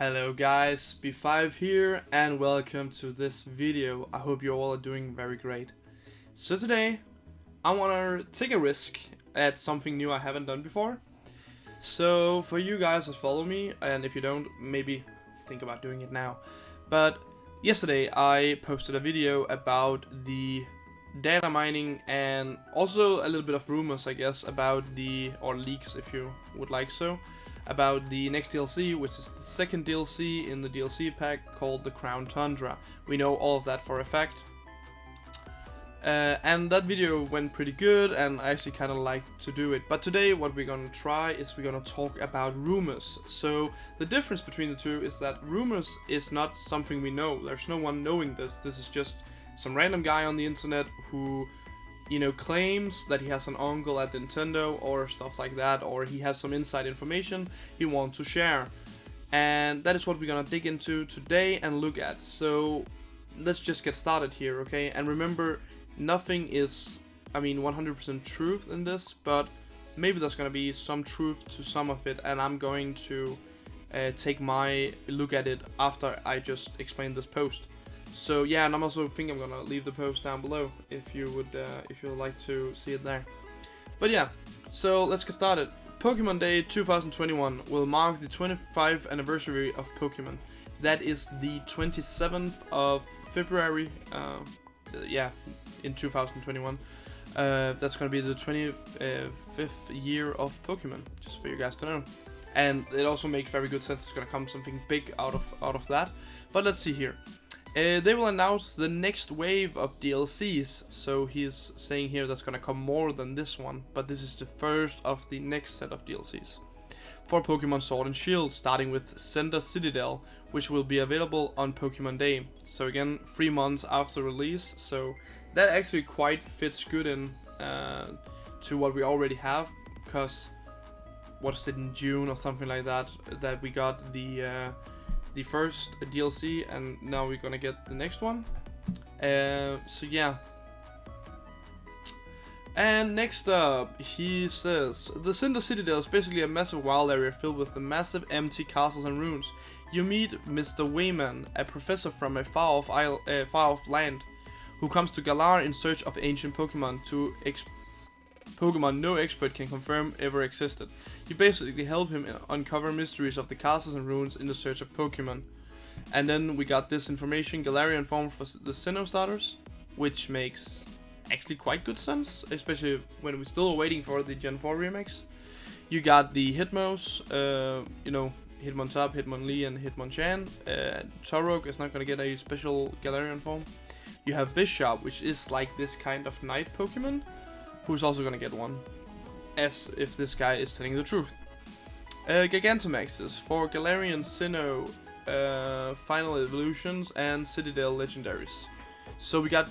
Hello guys, B5 here and welcome to this video. I hope you all are doing very great. So today I want to take a risk at something new I haven't done before. So for you guys that follow me, and if you don't, maybe think about doing it now. But yesterday I posted a video about the data mining and also a little bit of rumors, I guess, about or leaks if you would like so, about the next DLC, which is the second DLC in the DLC pack called the Crown Tundra. We know all of that for a fact. And that video went pretty good and I actually kind of liked to do it. But today what we're gonna try is we're gonna talk about rumors. So the difference between the two is that rumors is not something we know. There's no one knowing this. This is just some random guy on the internet who, you know, claims that he has an uncle at Nintendo or stuff like that, or he has some inside information he wants to share. And that is what we're gonna dig into today and look at. So let's just get started here, okay? And remember, nothing is, 100% truth in this, but maybe there's gonna be some truth to some of it, and I'm going to take my look at it after I just explain this post. So yeah, and I'm also thinking I'm gonna leave the post down below if you would like to see it there. But yeah, so let's get started. Pokemon Day 2021 will mark the 25th anniversary of Pokemon. That is the 27th of February. In 2021. That's gonna be the 25th year of Pokemon, just for you guys to know. And it also makes very good sense. It's gonna come something big out of that. But let's see here. They will announce the next wave of DLCs. So he's saying here that's gonna come more than this one, but this is the first of the next set of DLCs for Pokemon Sword and Shield, starting with Center Citadel, which will be available on Pokemon Day. So again, 3 months after release. So that actually quite fits good in to what we already have, because what's it, in June or something like that we got the first DLC, and now we're gonna get the next one. So yeah. And next up, he says, the Cinder Citadel is basically a massive wild area filled with the massive empty castles and ruins. You meet Mr. Wayman, a professor from a far-off land, who comes to Galar in search of ancient Pokemon Pokemon no expert can confirm ever existed. You basically help him uncover mysteries of the castles and ruins in the search of Pokemon. And then we got this information, Galarian form for the Sinnoh starters, which makes actually quite good sense, especially when we're still waiting for the Gen 4 remakes. You got the Hitmos, Hitmontop, Hitmonlee, and Hitmonchan. Torok is not gonna get a special Galarian form. You have Bishop, which is like this kind of knight Pokemon, who's also gonna get one, as if this guy is telling the truth. Gigantamaxes for Galarian Sinnoh, Final Evolutions, and Citadel Legendaries. So we got,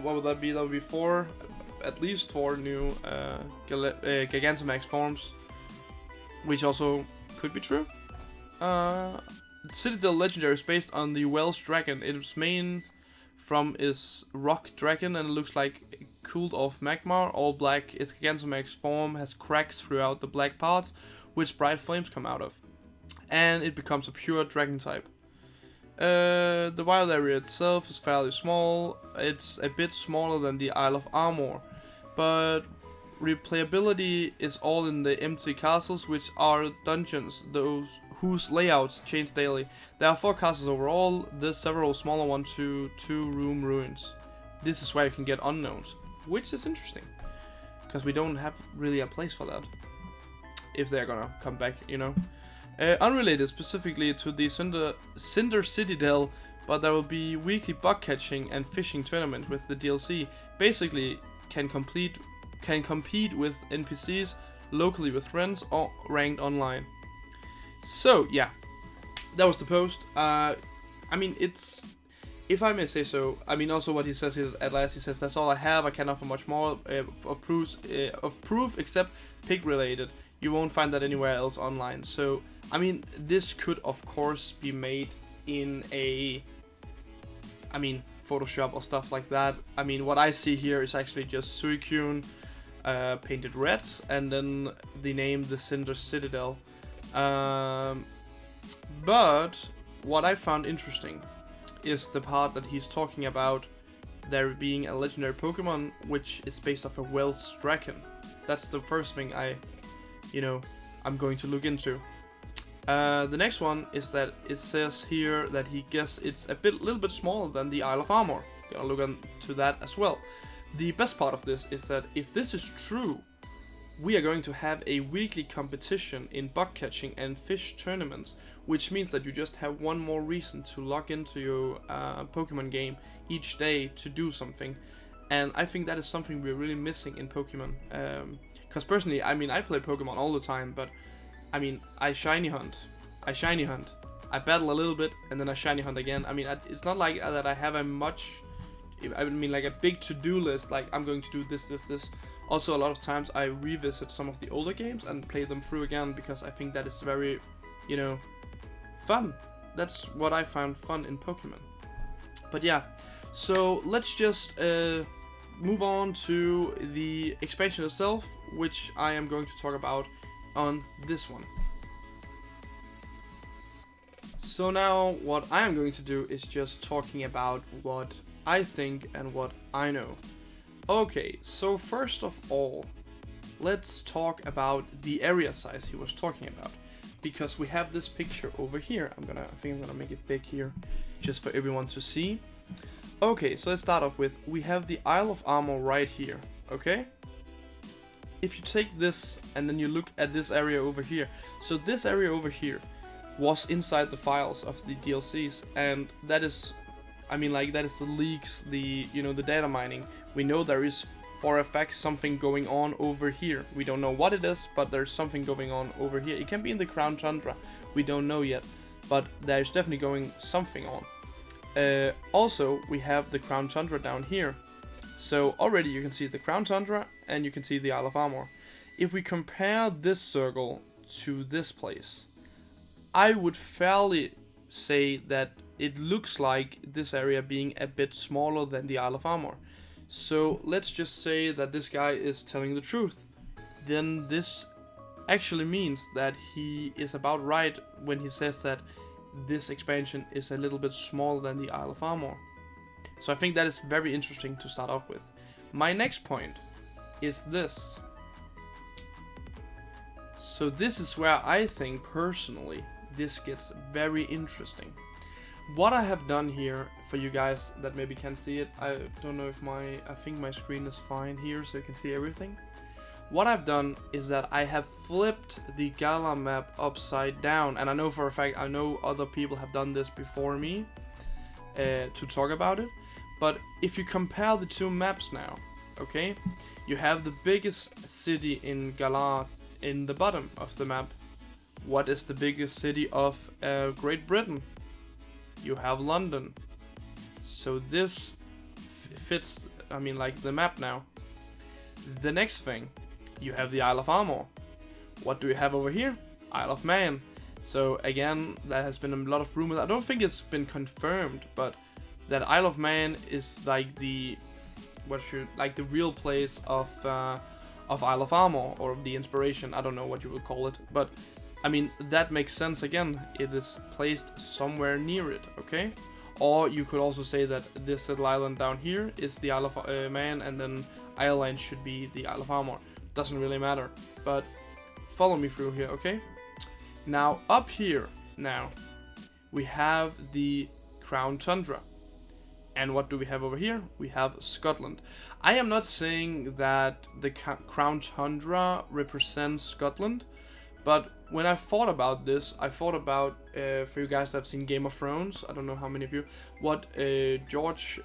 what would that be? That would be at least four new Gigantamax forms, which also could be true. Citadel Legendary is based on the Welsh Dragon. Its main from is Rock Dragon, and it looks like cooled off Magmar, all black. Its Gigantamax form has cracks throughout the black parts, which bright flames come out of, and it becomes a pure dragon type. The wild area itself is fairly small. It's a bit smaller than the Isle of Armor, but replayability is all in the empty castles, which are dungeons, those whose layouts change daily. There are 4 castles overall. There's several smaller ones to 2-room ruins. This is where you can get unknowns, which is interesting, because we don't have really a place for that, if they're gonna come back, you know. Unrelated specifically to the Cinder Citadel, but there will be weekly bug catching and fishing tournament with the DLC. Basically, can compete with NPCs locally with friends or ranked online. So yeah, that was the post. It's, if I may say so. Also what he says is, at last he says, that's all I have. I can't offer much more of proof except pig related. You won't find that anywhere else online. So this could of course be made in a Photoshop or stuff like that. What I see here is actually just Suicune painted red, and then the name the Cinder Citadel. But what I found interesting is the part that he's talking about there being a legendary Pokemon which is based off a Welsh dragon. That's the first thing I'm going to look into. The next one is that it says here that he guessed it's little bit smaller than the Isle of Armor. Gonna look into that as well. The best part of this is that if this is true, we are going to have a weekly competition in bug catching and fish tournaments, which means that you just have one more reason to log into your Pokemon game each day to do something. And I think that is something we're really missing in Pokemon. Because personally, I play Pokemon all the time, but I shiny hunt, I battle a little bit, and then I shiny hunt again. It's not like that I have like a big to-do list, like I'm going to do this. Also, a lot of times I revisit some of the older games and play them through again, because I think that is very, fun. That's what I found fun in Pokemon. But yeah, so let's just move on to the expansion itself, which I am going to talk about on this one. So now what I am going to do is just talking about what I think and what I know. Okay, so first of all, let's talk about the area size he was talking about, because we have this picture over here. I think I'm gonna make it big here, just for everyone to see. Okay, so let's start off with, we have the Isle of Armor right here, okay? If you take this and then you look at this area over here, so this area over here was inside the files of the DLCs, and that is, that is the leaks, the data mining. We know there is for a fact something going on over here. We don't know what it is, but there's something going on over here. It can be in the Crown Tundra, we don't know yet, but there's definitely going something on. Also, we have the Crown Tundra down here. So already you can see the Crown Tundra and you can see the Isle of Armor. If we compare this circle to this place, I would fairly say that it looks like this area being a bit smaller than the Isle of Armor. So let's just say that this guy is telling the truth. Then this actually means that he is about right when he says that this expansion is a little bit smaller than the Isle of Armor. So I think that is very interesting to start off with. My next point is this. So this is where I think personally this gets very interesting. What I have done here, for you guys that maybe can't see it, I don't know if I think my screen is fine here so you can see everything. What I've done is that I have flipped the Galar map upside down, and I know for a fact, I know other people have done this before me to talk about it. But if you compare the two maps now, okay, you have the biggest city in Galar in the bottom of the map. What is the biggest city of Great Britain? You have London. So this fits, the map now. The next thing, you have the Isle of Armor. What do we have over here? Isle of Man. So again, there has been a lot of rumors. I don't think it's been confirmed, but that Isle of Man is like the real place of Isle of Armor, or the inspiration. I don't know what you would call it, but that makes sense. Again, it is placed somewhere near it, okay? Or you could also say that this little island down here is the Isle of Man, and then Ireland should be the Isle of Armor. Doesn't really matter, but follow me through here, okay? Now, up here, we have the Crown Tundra. And what do we have over here? We have Scotland. I am not saying that the Crown Tundra represents Scotland, but when I thought about this, I thought about, for you guys that have seen Game of Thrones, I don't know how many of you, what George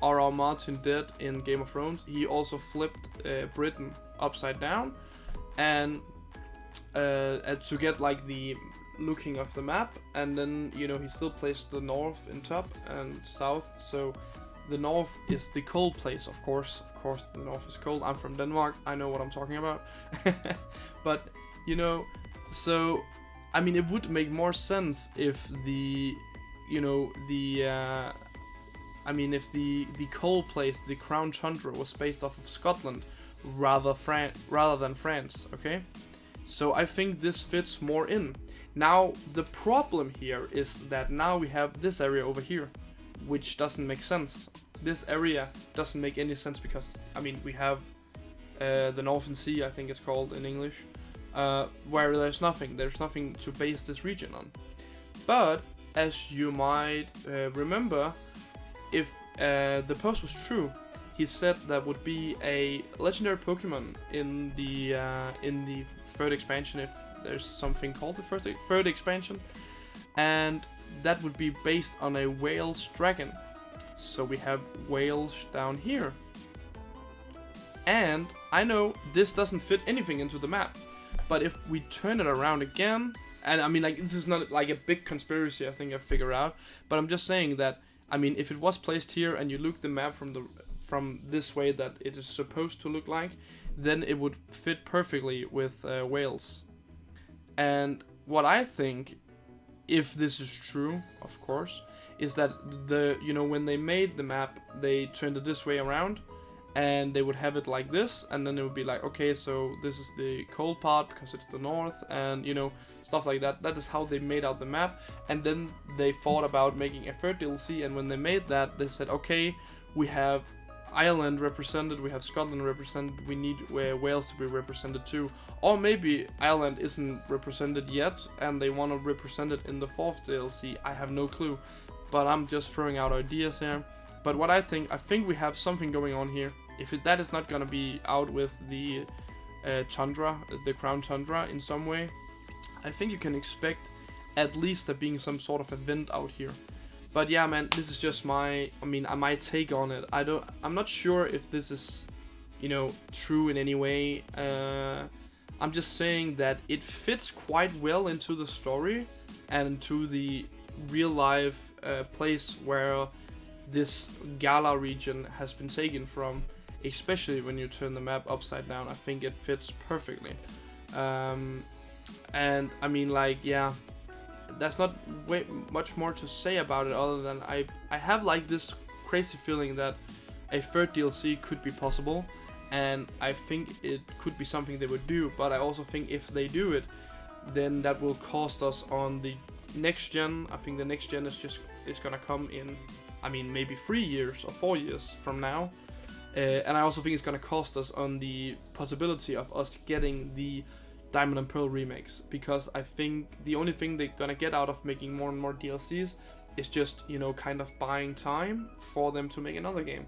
R.R. Martin did in Game of Thrones. He also flipped Britain upside down, and to get like the looking of the map, and then he still placed the north in top and south. So the north is the cold place, of course the north is cold. I'm from Denmark, I know what I'm talking about. But so it would make more sense if the if the cold place, the Crown Tundra, was based off of Scotland rather than France, okay? So I think this fits more in. Now, the problem here is that now we have this area over here, which doesn't make sense. This area doesn't make any sense because, I mean, we have the Northern Sea, I think it's called in English, where there's nothing to base this region on. But, as you might remember, if the post was true, he said there would be a legendary Pokemon in the third expansion, if there's something called the third expansion, and that would be based on a Whale's Dragon. So we have whales down here. And I know this doesn't fit anything into the map, but if we turn it around again, and I mean, like, this is not like a big conspiracy I think I figure out, but I'm just saying that, I mean, if it was placed here and you look the map from this way that it is supposed to look like, then it would fit perfectly with Wales. And what I think, if this is true, of course, is that when they made the map, they turned it this way around, and they would have it like this, and then it would be like, okay, so this is the cold part because it's the north, and stuff like that. That is how they made out the map. And then they thought about making a third DLC, and when they made that, they said, okay, we have Ireland represented, we have Scotland represented, we need Wales to be represented too. Or maybe Ireland isn't represented yet and they want to represent it in the fourth DLC. I have no clue, but I'm just throwing out ideas here. But what I think we have something going on here. If that is not gonna be out with the Tundra, the Crown Tundra in some way, I think you can expect at least there being some sort of event out here. But yeah, man, this is just my take on it. I'm not sure if this is, true in any way. I'm just saying that it fits quite well into the story and into the real life place where this Gala region has been taken from, especially when you turn the map upside down. I think it fits perfectly. And I mean, like, yeah, there's not much more to say about it other than I have like this crazy feeling that a third DLC could be possible, and I think it could be something they would do. But I also think if they do it, then that will cost us on the next gen. I think the next gen is gonna come in, I mean, maybe 3 years or 4 years from now. And I also think it's gonna cost us on the possibility of us getting the Diamond and Pearl remakes, because I think the only thing they're gonna get out of making more and more DLCs is just, kind of buying time for them to make another game.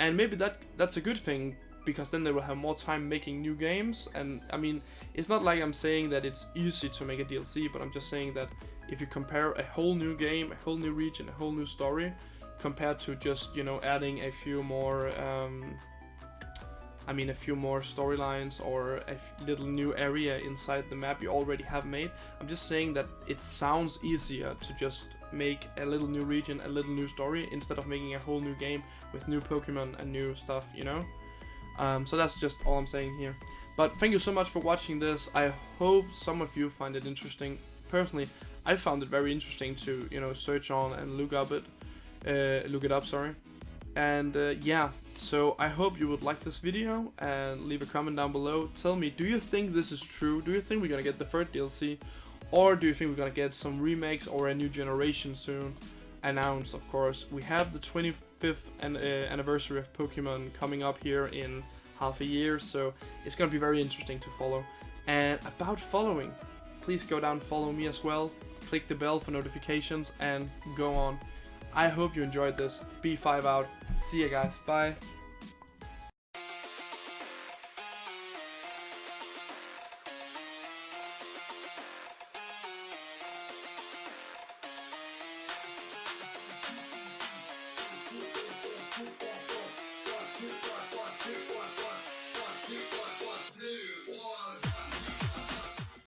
And maybe that's a good thing, because then they will have more time making new games. And I mean, it's not like I'm saying that it's easy to make a DLC, but I'm just saying that if you compare a whole new game, a whole new region, a whole new story, compared to just, adding a few more a few more storylines or a little new area inside the map you already have made. I'm just saying that it sounds easier to just make a little new region, a little new story, instead of making a whole new game with new Pokemon and new stuff, So that's just all I'm saying here. But thank you so much for watching this. I hope some of you find it interesting. Personally, I found it very interesting to, search on and look it up, sorry. And yeah, so I hope you would like this video and leave a comment down below. Tell me, do you think this is true? Do you think we're gonna get the third DLC? Or do you think we're gonna get some remakes or a new generation soon announced, of course? We have the 25th anniversary of Pokemon coming up here in half a year, so it's gonna be very interesting to follow. And about following, please go down and follow me as well. Click the bell for notifications and go on. I hope you enjoyed this. B5 out. See ya, guys. Bye.